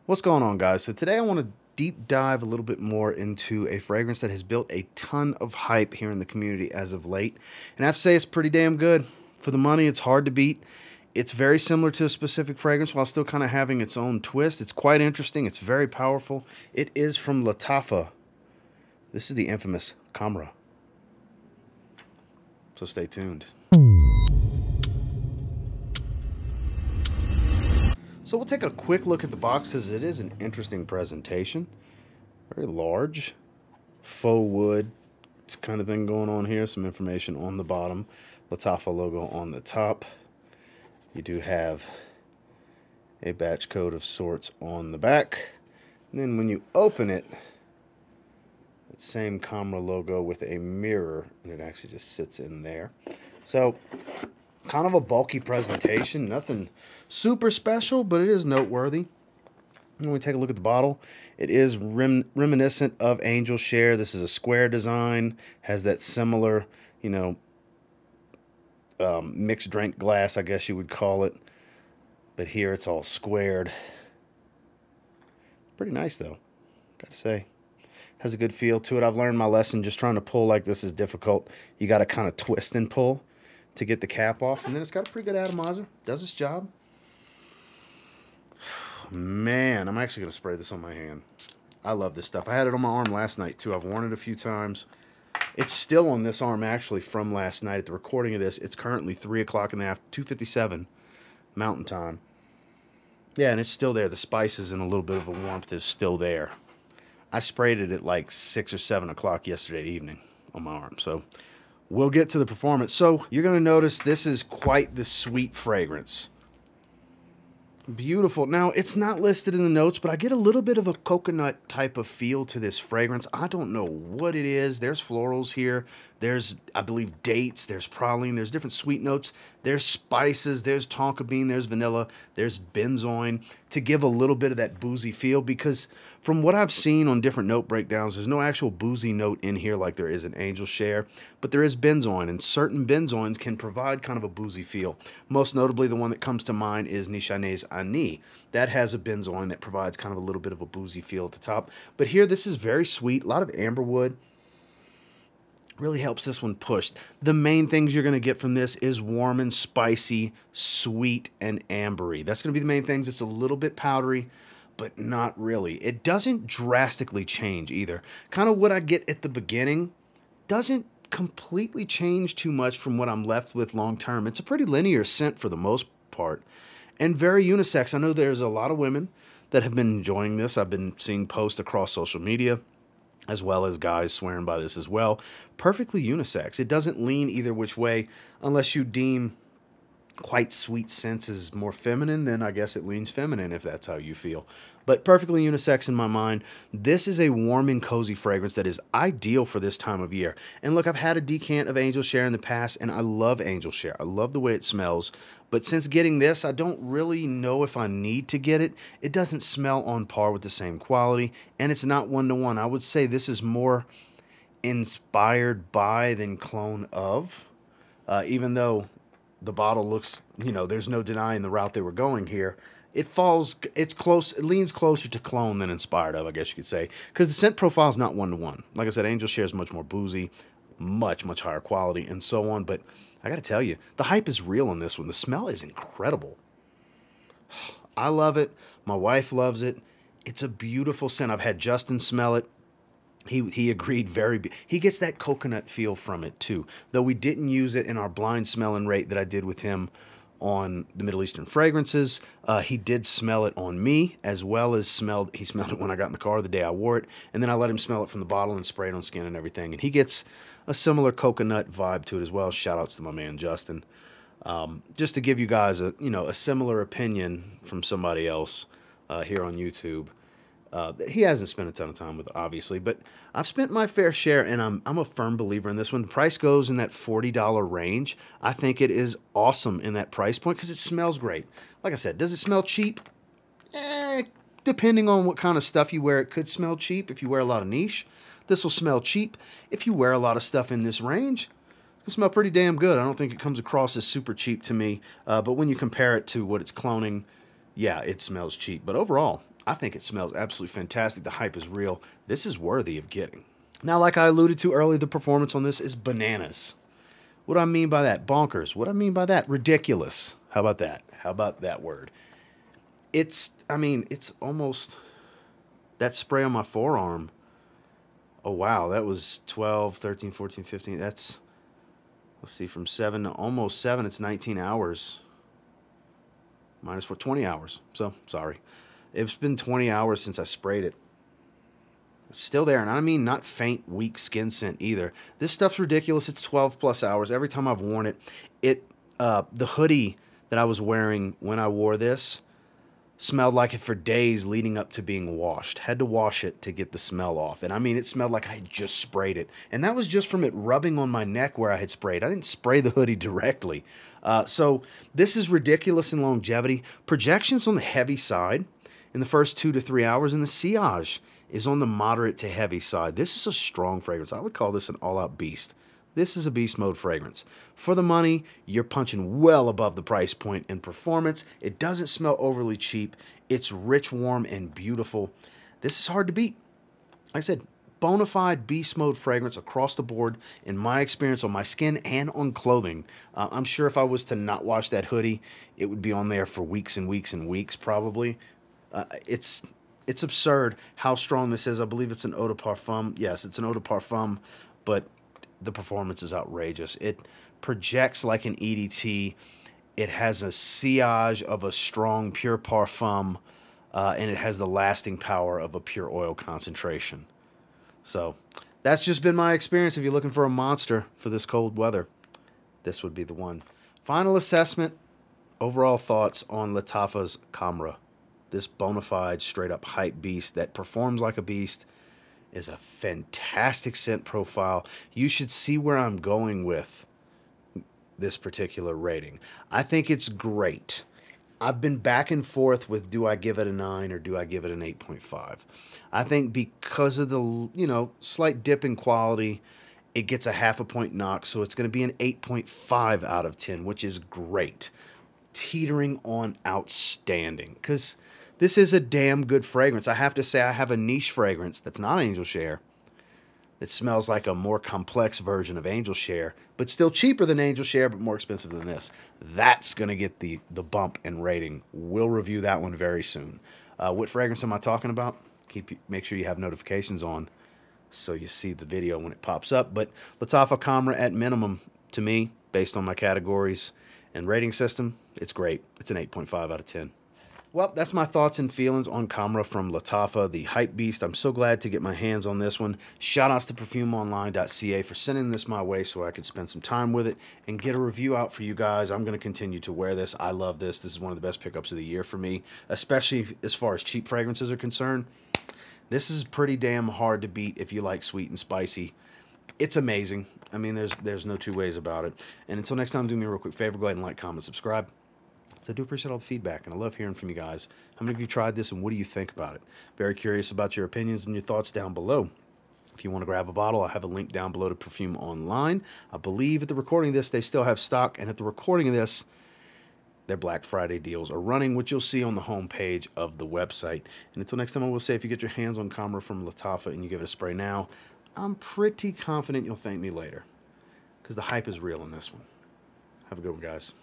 What's going on, guys? So today I want to deep dive a little bit more into a fragrance that has built a ton of hype here in the community as of late. And I have to say it's pretty damn good. For the money, it's hard to beat. It's very similar to a specific fragrance while still kind of having its own twist. It's quite interesting. It's very powerful. It is from Lattafa. This is the infamous Khamrah. So stay tuned. So we'll take a quick look at the box because it is an interesting presentation. Very large, faux wood, it's kind of thing going on here. Some information on the bottom, Lattafa logo on the top. You do have a batch code of sorts on the back. And then when you open it, that same Khamrah logo with a mirror, and it actually just sits in there. So kind of a bulky presentation, nothing super special, but it is noteworthy. When we take a look at the bottle, it is reminiscent of Angel Share. This is a square design, has that similar, mixed drink glass, I guess you would call it. But here it's all squared. Pretty nice, though, gotta say. Has a good feel to it. I've learned my lesson. Just trying to pull like this is difficult. You got to kind of twist and pull to get the cap off. And then it's got a pretty good atomizer. Does its job. Man, I'm actually going to spray this on my hand. I love this stuff. I had it on my arm last night, too. I've worn it a few times. It's still on this arm, actually, from last night. At the recording of this, it's currently 3 o'clock in the afternoon, 2:57 Mountain Time. Yeah, and it's still there. The spices and a little bit of a warmth is still there. I sprayed it at like 6 or 7 o'clock yesterday evening on my arm. So we'll get to the performance. So you're going to notice this is quite the sweet fragrance. Beautiful. Now, it's not listed in the notes, but I get a little bit of a coconut type of feel to this fragrance. I don't know what it is. There's florals here. There's, I believe, dates. There's praline. There's different sweet notes. There's spices. There's tonka bean. There's vanilla. There's benzoin to give a little bit of that boozy feel, because from what I've seen on different note breakdowns, there's no actual boozy note in here like there is in Angel Share, but there is benzoin, and certain benzoins can provide kind of a boozy feel. Most notably, the one that comes to mind is Nishane's Ani. That has a benzoin that provides kind of a little bit of a boozy feel at the top. But here, this is very sweet. A lot of amberwood. Really helps this one push. The main things you're going to get from this is warm and spicy, sweet and ambery. That's going to be the main things. It's a little bit powdery, but not really. It doesn't drastically change either. Kind of what I get at the beginning doesn't completely change too much from what I'm left with long term. It's a pretty linear scent for the most part, and very unisex. I know there's a lot of women that have been enjoying this. I've been seeing posts across social media, as well as guys swearing by this as well. Perfectly unisex. It doesn't lean either which way, unless you deem quite sweet scents as more feminine, then I guess it leans feminine if that's how you feel. But perfectly unisex in my mind. This is a warm and cozy fragrance that is ideal for this time of year. And look, I've had a decant of Angel Share in the past, and I love Angel Share. I love the way it smells. But since getting this, I don't really know if I need to get it. It doesn't smell on par with the same quality, and it's not one-to-one. I would say this is more inspired by than clone of, even though the bottle looks, there's no denying the route they were going here. It's close, it leans closer to clone than inspired of, I guess you could say, because the scent profile is not one-to-one. Like I said, Angel Share is much more boozy, much, much higher quality, and so on. But I got to tell you, the hype is real on this one. The smell is incredible. I love it. My wife loves it. It's a beautiful scent. I've had Justin smell it. He agreed he gets that coconut feel from it too, though we didn't use it in our blind smell and rate that I did with him on the Middle Eastern fragrances. He did smell it on me, as well as he smelled it when I got in the car the day I wore it, and then I let him smell it from the bottle and spray it on skin and everything, and he gets a similar coconut vibe to it as well. Shout outs to my man Justin. Just to give you guys a similar opinion from somebody else here on YouTube. He hasn't spent a ton of time with it, obviously, but I've spent my fair share, and I'm a firm believer in this one. The price goes in that $40 range. I think it is awesome in that price point because it smells great. Like I said, does it smell cheap? Depending on what kind of stuff you wear, it could smell cheap. If you wear a lot of niche, this will smell cheap. If you wear a lot of stuff in this range, it'll smell pretty damn good. I don't think it comes across as super cheap to me, but when you compare it to what it's cloning, yeah, it smells cheap. But overall, I think it smells absolutely fantastic. The hype is real. This is worthy of getting. Now, like I alluded to earlier, the performance on this is bananas. What do I mean by that? Bonkers. What do I mean by that? Ridiculous. How about that? How about that word? I mean, it's almost that spray on my forearm. Oh, wow. That was 12, 13, 14, 15. That's, let's see, from 7 to almost 7, it's 19 hours. Minus for 20 hours. So, sorry. It's been 20 hours since I sprayed it. It's still there. And I mean not faint, weak skin scent either. This stuff's ridiculous. It's 12 plus hours. Every time I've worn it, the hoodie that I was wearing when I wore this smelled like it for days leading up to being washed. Had to wash it to get the smell off. And I mean, it smelled like I had just sprayed it. And that was just from it rubbing on my neck where I had sprayed. I didn't spray the hoodie directly. So this is ridiculous in longevity. Projections on the heavy side in the first 2 to 3 hours, and the sillage is on the moderate to heavy side. This is a strong fragrance. I would call this an all-out beast. This is a beast mode fragrance. For the money, you're punching well above the price point in performance. It doesn't smell overly cheap. It's rich, warm, and beautiful. This is hard to beat. Like I said, bona fide beast mode fragrance across the board in my experience on my skin and on clothing. I'm sure if I was to not wash that hoodie, it would be on there for weeks and weeks and weeks probably. It's absurd how strong this is. I believe it's an eau de parfum. Yes, it's an eau de parfum, but the performance is outrageous. It projects like an EDT. It has a sillage of a strong pure parfum, and it has the lasting power of a pure oil concentration. So that's just been my experience. If you're looking for a monster for this cold weather, this would be the one. Final assessment, overall thoughts on Lattafa's Khamrah. This bona fide, straight-up hype beast that performs like a beast is a fantastic scent profile. You should see where I'm going with this particular rating. I think it's great. I've been back and forth with do I give it a 9 or do I give it an 8.5. I think because of the, slight dip in quality, it gets a half a point knock, so it's going to be an 8.5 out of 10, which is great. Teetering on outstanding, because this is a damn good fragrance. I have to say I have a niche fragrance that's not Angel Share. It smells like a more complex version of Angel Share, but still cheaper than Angel Share, but more expensive than this. That's going to get the bump in rating. We'll review that one very soon. What fragrance am I talking about? Make sure you have notifications on so you see the video when it pops up. But Lattafa Khamrah at minimum, to me, based on my categories and rating system, it's great. It's an 8.5 out of 10. Well, that's my thoughts and feelings on Khamrah from Lattafa, the hype beast. I'm so glad to get my hands on this one. Shoutouts to perfumeonline.ca for sending this my way so I could spend some time with it and get a review out for you guys. I'm going to continue to wear this. I love this. This is one of the best pickups of the year for me, especially as far as cheap fragrances are concerned. This is pretty damn hard to beat if you like sweet and spicy. It's amazing. I mean, there's no two ways about it. And until next time, do me a real quick favor. Go ahead and like, comment, subscribe. I do appreciate all the feedback, and I love hearing from you guys. How many of you tried this, and what do you think about it? Very curious about your opinions and your thoughts down below. If you want to grab a bottle, I have a link down below to Perfume Online. I believe at the recording of this, they still have stock, and at the recording of this, their Black Friday deals are running, which you'll see on the home page of the website. And until next time, I will say, if you get your hands on Khamrah from Lattafa and you give it a spray now, I'm pretty confident you'll thank me later, because the hype is real in this one. Have a good one, guys.